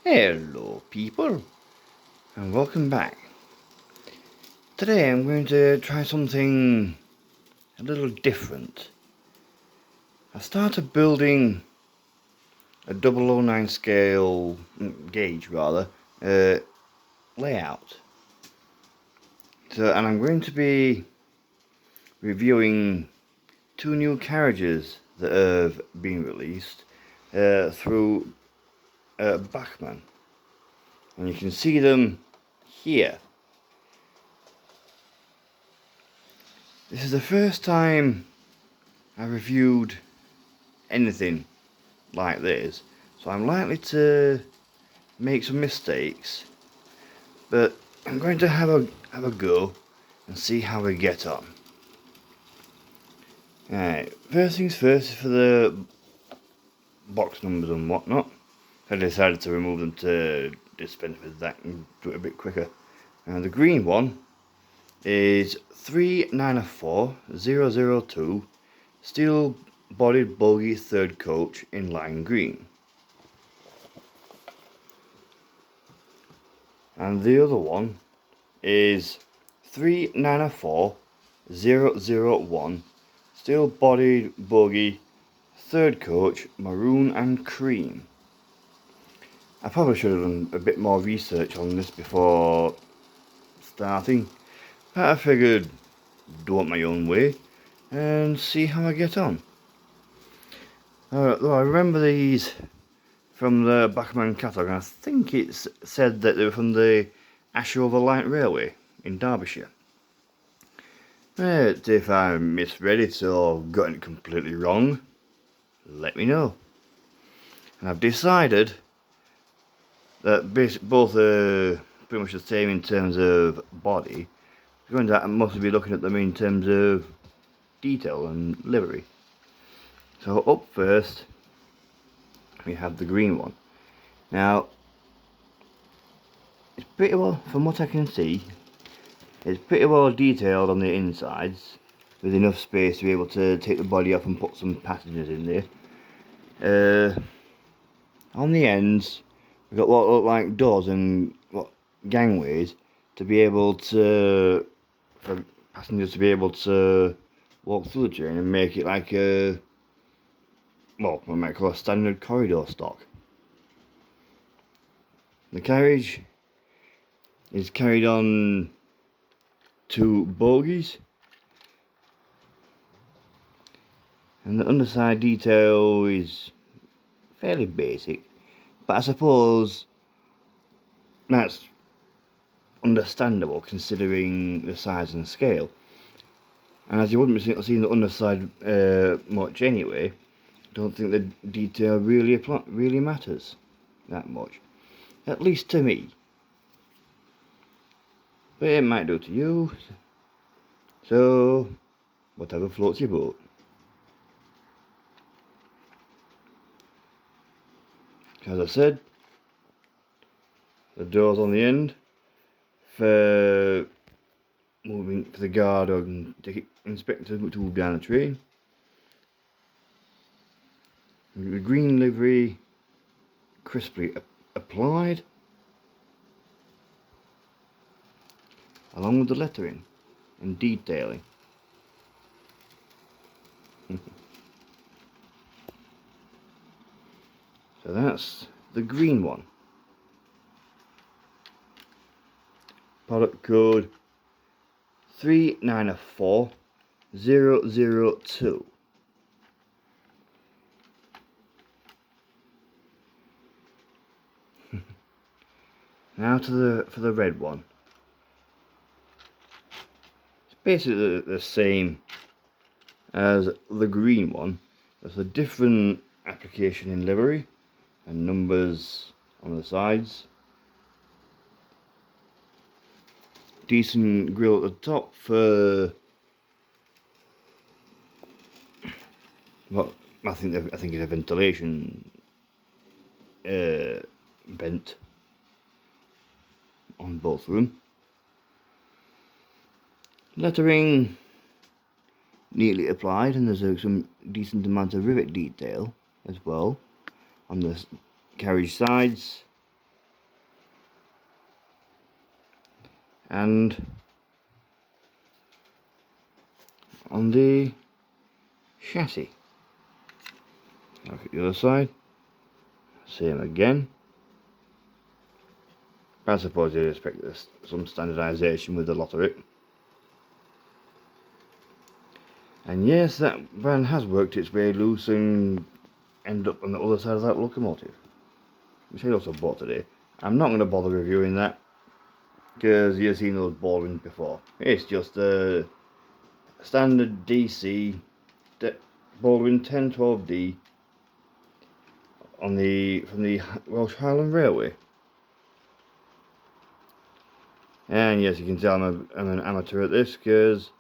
Hello people, and welcome back. Today I'm going to try something a little different. I started building a 009 scale, gauge rather, layout. And I'm going to be reviewing two new carriages that have been released through Bachmann. And you can see them here. This is the first time I reviewed anything like this, so I'm likely to make some mistakes, but I'm going to have a go and see how we get on. Alright, first things first, for the box numbers and whatnot, I decided to remove them to dispense with that and do it a bit quicker. And the green one is 394002 steel bodied bogie third coach in lime green. And the other one is 394001 steel bodied bogie third coach maroon and cream. I probably should have done a bit more research on this before starting, but I figured do it my own way and see how I get on. Though I remember these from the Bachmann catalogue, and I think it's said that they were from the Ashover Light Railway in Derbyshire. But if I misread it or got it completely wrong, let me know. And I've decided that both are pretty much the same in terms of body. I'm going to mostly be looking at them in terms of detail and livery. So up first we have the green one. Now it's pretty well, from what I can see, it's pretty well detailed on the insides, with enough space to be able to take the body off and put some passengers in there. On the ends we've got what look like doors and gangways to be able to, for passengers to be able to walk through the train and make it like a, well, what I might call a standard corridor stock. The carriage is carried on two bogies, and the underside detail is fairly basic, but I suppose that's understandable considering the size and scale. And as you wouldn't be seeing the underside much anyway, I don't think the detail really matters that much, at least to me. But it might do to you, so whatever floats your boat. As I said, the doors on the end for moving for the guard or ticket inspector to move down the train. The green livery crisply applied, along with the lettering and detailing. So that's the green one. Product code 394002. Now for the red one. It's basically the same as the green one. There's a different application in livery and numbers on the sides. Decent grille at the top for, well, I think it's a ventilation vent on both of them. Lettering neatly applied, and there's some decent amount of rivet detail as well on the carriage sides and on the chassis. Look at the other side, same again. I suppose you'd expect some standardisation with a lot of it. And yes, that van has worked its way loose and ended up on the other side of that locomotive, which I also bought today. I'm not going to bother reviewing that, because you've seen those ballings before. It's just a standard DC Baldwin 1012D from the Welsh Highland Railway. And yes, you can tell I'm an amateur at this, because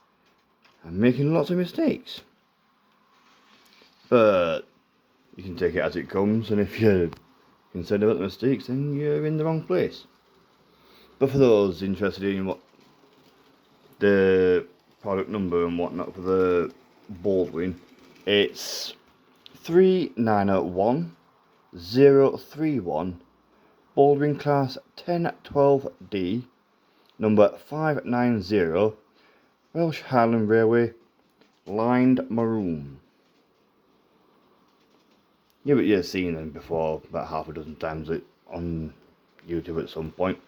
I'm making lots of mistakes. But you can take it as it comes, and if you're concerned about the mistakes, then you're in the wrong place. But for those interested in what the product number and whatnot for the Baldwin, it's 3901-031 Baldwin Class 1012D, number 590, Welsh Highland Railway, lined maroon. Yeah, but you've seen them before about half a dozen times on YouTube at some point.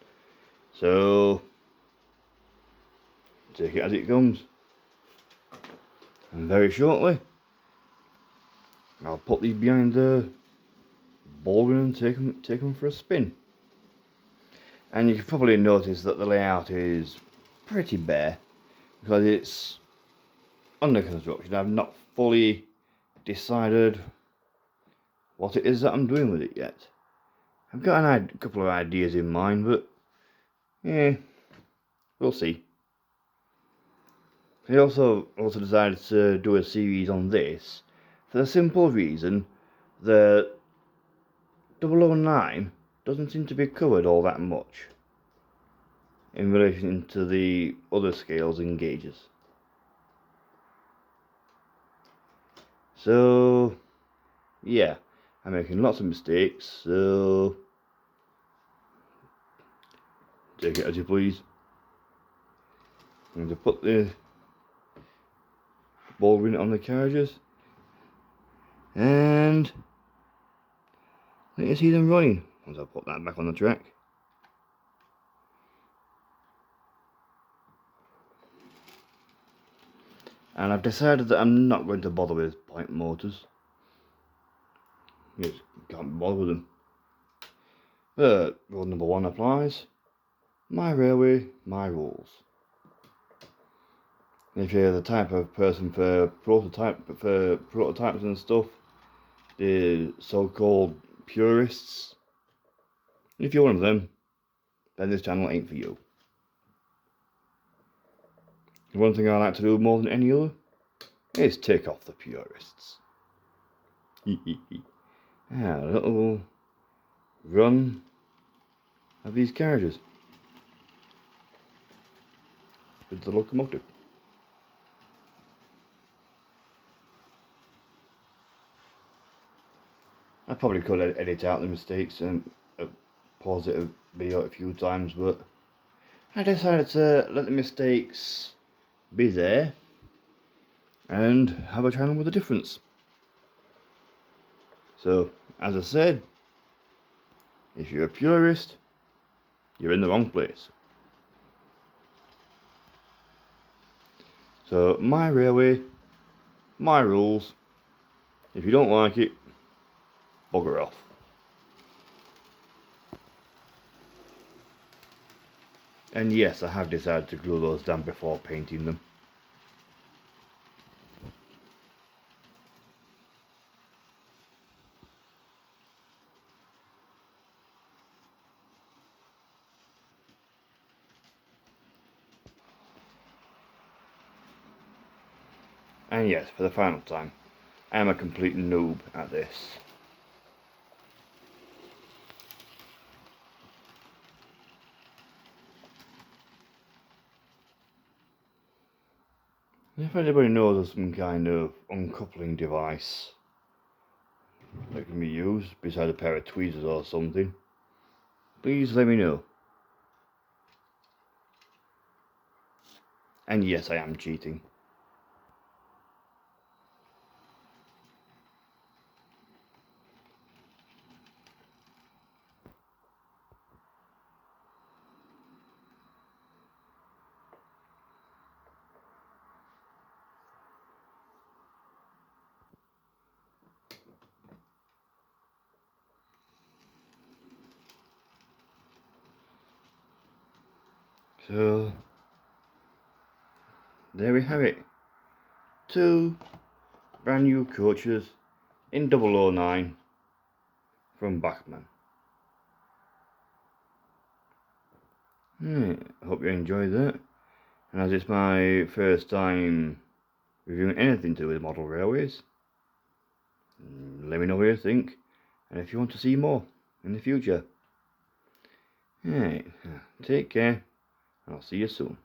So take it as it comes. And very shortly, I'll put these behind the Baldwin and take them for a spin. And you can probably notice that the layout is pretty bare, because it's under construction. I've not fully decided what it is that I'm doing with it yet. I've got a couple of ideas in mind, but yeah, we'll see. I also decided to do a series on this for the simple reason that 009 doesn't seem to be covered all that much in relation to the other scales and gauges. So yeah, I'm making lots of mistakes, so take it as you please. I'm going to put the Baldwin on the carriages and let you see them running once I put that back on the track. And I've decided that I'm not going to bother with point motors. You just can't be bothered with them. But rule number 1 applies. My railway, my rules. And if you're the type of person for prototypes and stuff, the so-called purists, if you're one of them, then this channel ain't for you. The one thing I like to do more than any other is take off the purists. A little run of these carriages with the locomotive. I probably could edit out the mistakes and pause it a video a few times, but I decided to let the mistakes be there and have a channel with a difference. So, as I said, if you're a purist, you're in the wrong place. So, my railway, my rules. If you don't like it, bugger off. And yes, I have decided to glue those down before painting them. And yes, for the final time, I am a complete noob at this. If anybody knows of some kind of uncoupling device that can be used beside a pair of tweezers or something, please let me know. And yes, I am cheating. So, there we have it. 2 brand new coaches in 009 from Bachmann. I hope you enjoyed that. And as it's my first time reviewing anything to do with model railways, let me know what you think, and if you want to see more in the future. Take care, and I'll see you soon.